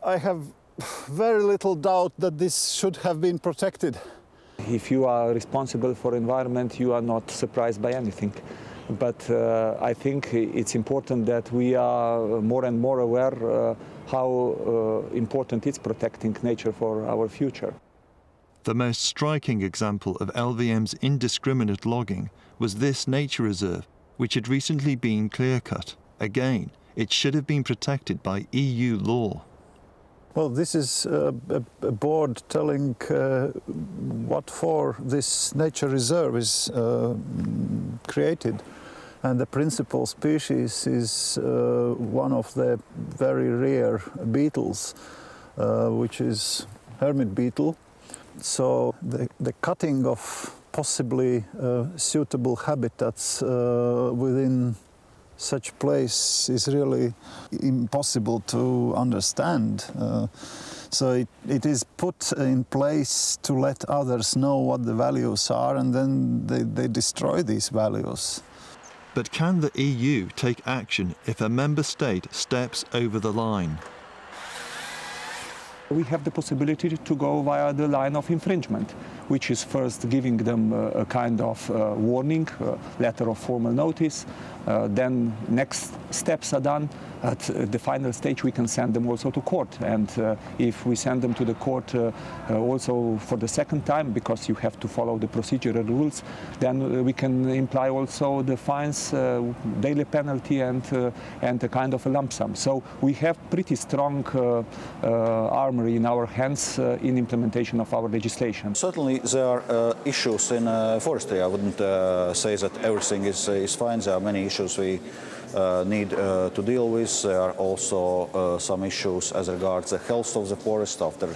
I have very little doubt that this should have been protected. If you are responsible for environment, you are not surprised by anything. But I think it's important that we are more and more aware how important it's protecting nature for our future. The most striking example of LVM's indiscriminate logging was this nature reserve, which had recently been clear-cut. Again, it should have been protected by EU law. Well, this is a board telling what for this nature reserve is created. And the principal species is one of the very rare beetles, which is hermit beetle. So the cutting of possibly suitable habitats within such place is really impossible to understand. So it is put in place to let others know what the values are, and then they destroy these values. But can the EU take action if a member state steps over the line? We have the possibility to go via the line of infringement, which is first giving them a kind of warning, letter of formal notice. Then next steps are done. At the final stage, we can send them also to court. And if we send them to the court also for the second time, because you have to follow the procedural rules, then we can imply also the fines, daily penalty, and a kind of a lump sum. So we have pretty strong armory in our hands in implementation of our legislation. Certainly there are issues in forestry. I wouldn't say that everything is fine. There are many issues we need to deal with. There are also some issues as regards the health of the forest after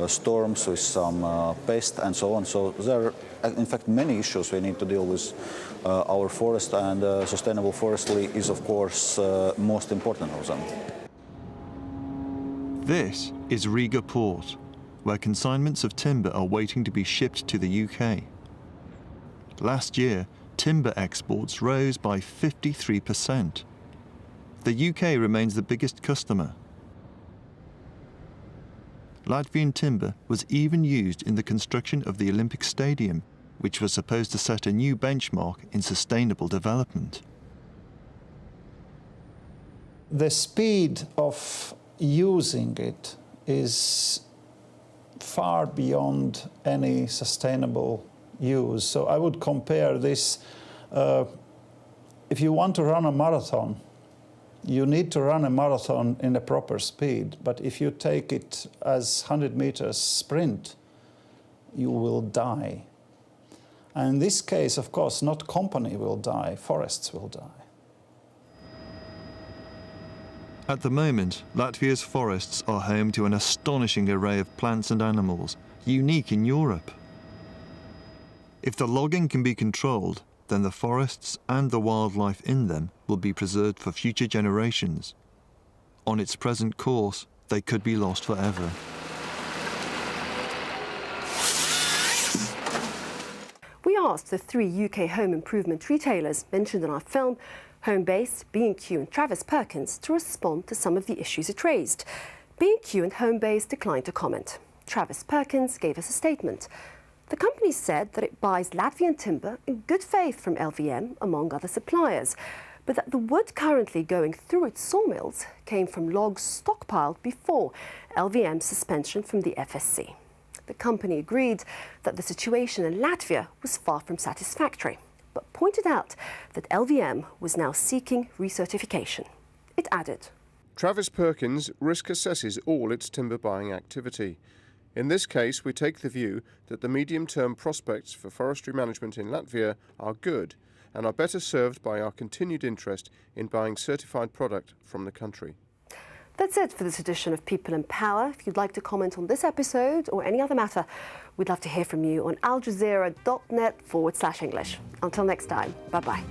storms, with some pests and so on. So there are, in fact, many issues we need to deal with our forest, and sustainable forestry is, of course, most important of them. This is Riga Port, where consignments of timber are waiting to be shipped to the UK. Last year, timber exports rose by 53%. The UK remains the biggest customer. Latvian timber was even used in the construction of the Olympic Stadium, which was supposed to set a new benchmark in sustainable development. The speed of using it is far beyond any sustainable use. So I would compare this, if you want to run a marathon, you need to run a marathon in a proper speed. But if you take it as 100 meters sprint, you will die. And in this case, of course, not company will die, forests will die. At the moment, Latvia's forests are home to an astonishing array of plants and animals, unique in Europe. If the logging can be controlled, then the forests and the wildlife in them will be preserved for future generations. On its present course, they could be lost forever. We asked the 3 UK home improvement retailers mentioned in our film, Homebase, B&Q and Travis Perkins, to respond to some of the issues it raised. B&Q and Homebase declined to comment. Travis Perkins gave us a statement. The company said that it buys Latvian timber in good faith from LVM, among other suppliers, but that the wood currently going through its sawmills came from logs stockpiled before LVM's suspension from the FSC. The company agreed that the situation in Latvia was far from satisfactory, but pointed out that LVM was now seeking recertification. It added, Travis Perkins risk assesses all its timber buying activity. In this case, we take the view that the medium-term prospects for forestry management in Latvia are good and are better served by our continued interest in buying certified product from the country. That's it for this edition of People in Power. If you'd like to comment on this episode or any other matter, we'd love to hear from you on aljazeera.net/English. Until next time, bye-bye.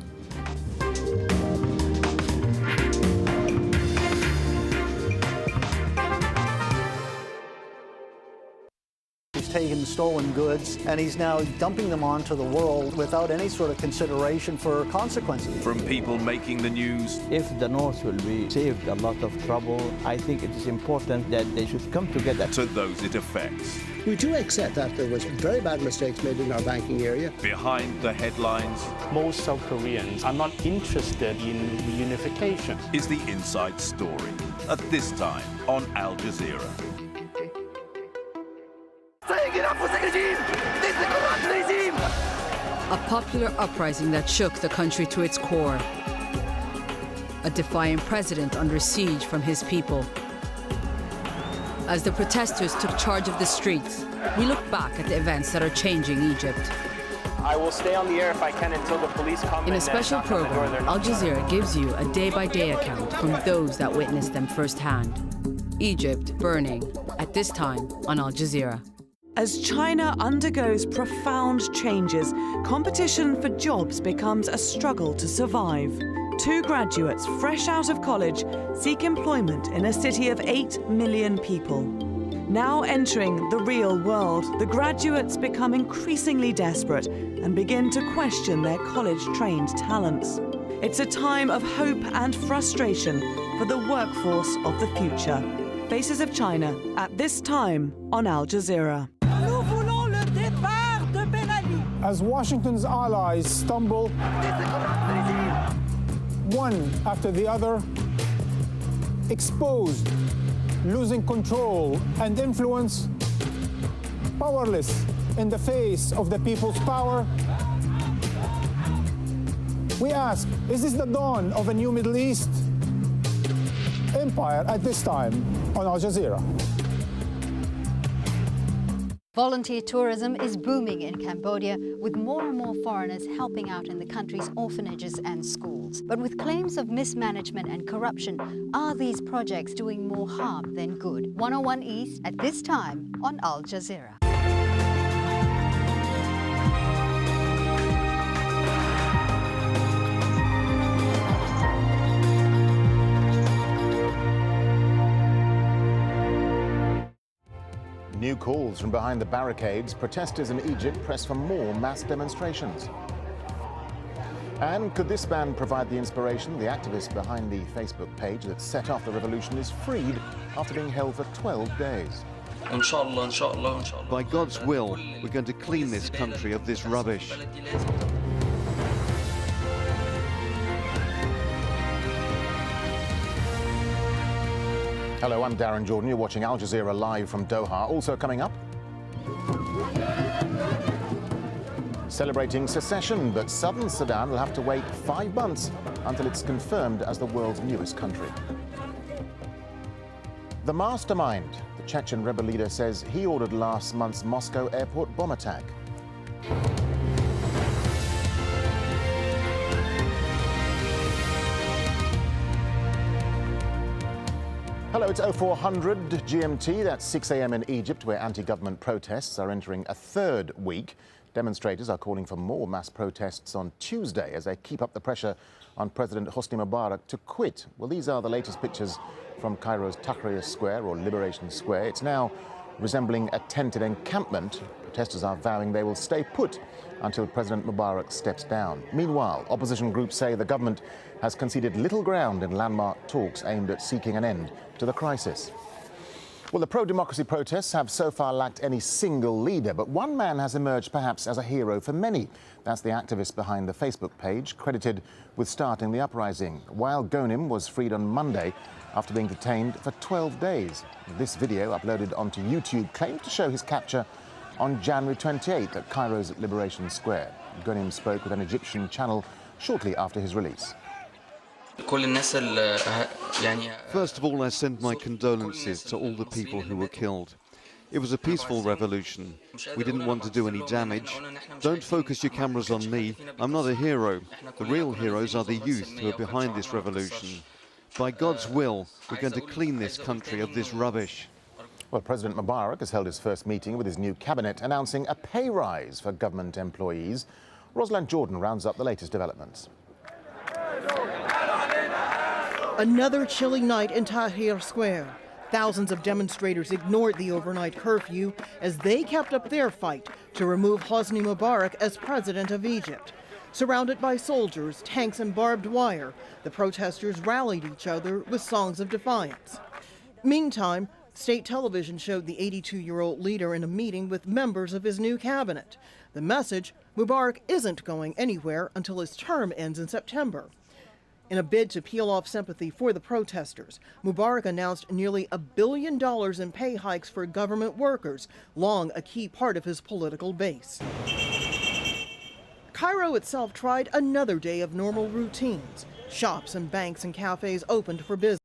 taken stolen goods and he's now dumping them onto the world without any sort of consideration for consequences. From people making the news. If the North will be saved a lot of trouble, I think it is important that they should come together. To those it affects. We do accept that there was very bad mistakes made in our banking area. Behind the headlines. Most South Koreans are not interested in reunification. Is the inside story. At this time on Al Jazeera. A popular uprising that shook the country to its core. A defiant president under siege from his people. As the protesters took charge of the streets, we look back at the events that are changing Egypt. I will stay on the air if I can until the police come. In a special program, Al Jazeera gives you a day-by-day account from those that witnessed them firsthand. Egypt burning, at this time on Al Jazeera. As China undergoes profound changes, competition for jobs becomes a struggle to survive. 2 graduates fresh out of college seek employment in a city of 8 million people. Now entering the real world, the graduates become increasingly desperate and begin to question their college-trained talents. It's a time of hope and frustration for the workforce of the future. Faces of China at this time on Al Jazeera. As Washington's allies stumble, one after the other, exposed, losing control and influence, powerless in the face of the people's power, we ask, is this the dawn of a new Middle East? Empire at this time on Al Jazeera. Volunteer tourism is booming in Cambodia, with more and more foreigners helping out in the country's orphanages and schools. But with claims of mismanagement and corruption, are these projects doing more harm than good? 101 East at this time on Al Jazeera. New calls from behind the barricades. Protesters in Egypt press for more mass demonstrations. And could this ban provide the inspiration? The activist behind the Facebook page that set off the revolution is freed after being held for 12 days. By God's will, we're going to clean this country of this rubbish. Hello, I'm Darren Jordan. You're watching Al Jazeera live from Doha. Also coming up, celebrating secession, but southern Sudan will have to wait 5 months until it's confirmed as the world's newest country. The mastermind, the Chechen rebel leader, says he ordered last month's Moscow airport bomb attack. Hello, it's 0400 GMT, that's 6 a.m. in Egypt, where anti-government protests are entering a 3rd week. Demonstrators are calling for more mass protests on Tuesday as they keep up the pressure on President Hosni Mubarak to quit. Well, these are the latest pictures from Cairo's Tahrir Square, or Liberation Square. It's now resembling a tented encampment. Protesters are vowing they will stay put until President Mubarak steps down. Meanwhile, opposition groups say the government has conceded little ground in landmark talks aimed at seeking an end to the crisis. Well, the pro-democracy protests have so far lacked any single leader, but one man has emerged perhaps as a hero for many. That's the activist behind the Facebook page, credited with starting the uprising. Wael Ghonim was freed on Monday after being detained for 12 days. This video, uploaded onto YouTube, claims to show his capture on January 28th at Cairo's Liberation Square. Ghonim spoke with an Egyptian channel shortly after his release. First of all, I send my condolences to all the people who were killed. It was a peaceful revolution. We didn't want to do any damage. Don't focus your cameras on me. I'm not a hero. The real heroes are the youth who are behind this revolution. By God's will, we're going to clean this country of this rubbish. Well, President Mubarak has held his first meeting with his new cabinet, announcing a pay rise for government employees. Rosalind Jordan rounds up the latest developments. Another chilling night in Tahrir Square. Thousands of demonstrators ignored the overnight curfew as they kept up their fight to remove Hosni Mubarak as president of Egypt. Surrounded by soldiers, tanks, and barbed wire, the protesters rallied each other with songs of defiance. Meantime, state television showed the 82-year-old leader in a meeting with members of his new cabinet. The message: Mubarak isn't going anywhere until his term ends in September. In a bid to peel off sympathy for the protesters, Mubarak announced nearly $1 billion in pay hikes for government workers, long a key part of his political base. Cairo itself tried another day of normal routines. Shops and banks and cafes opened for business.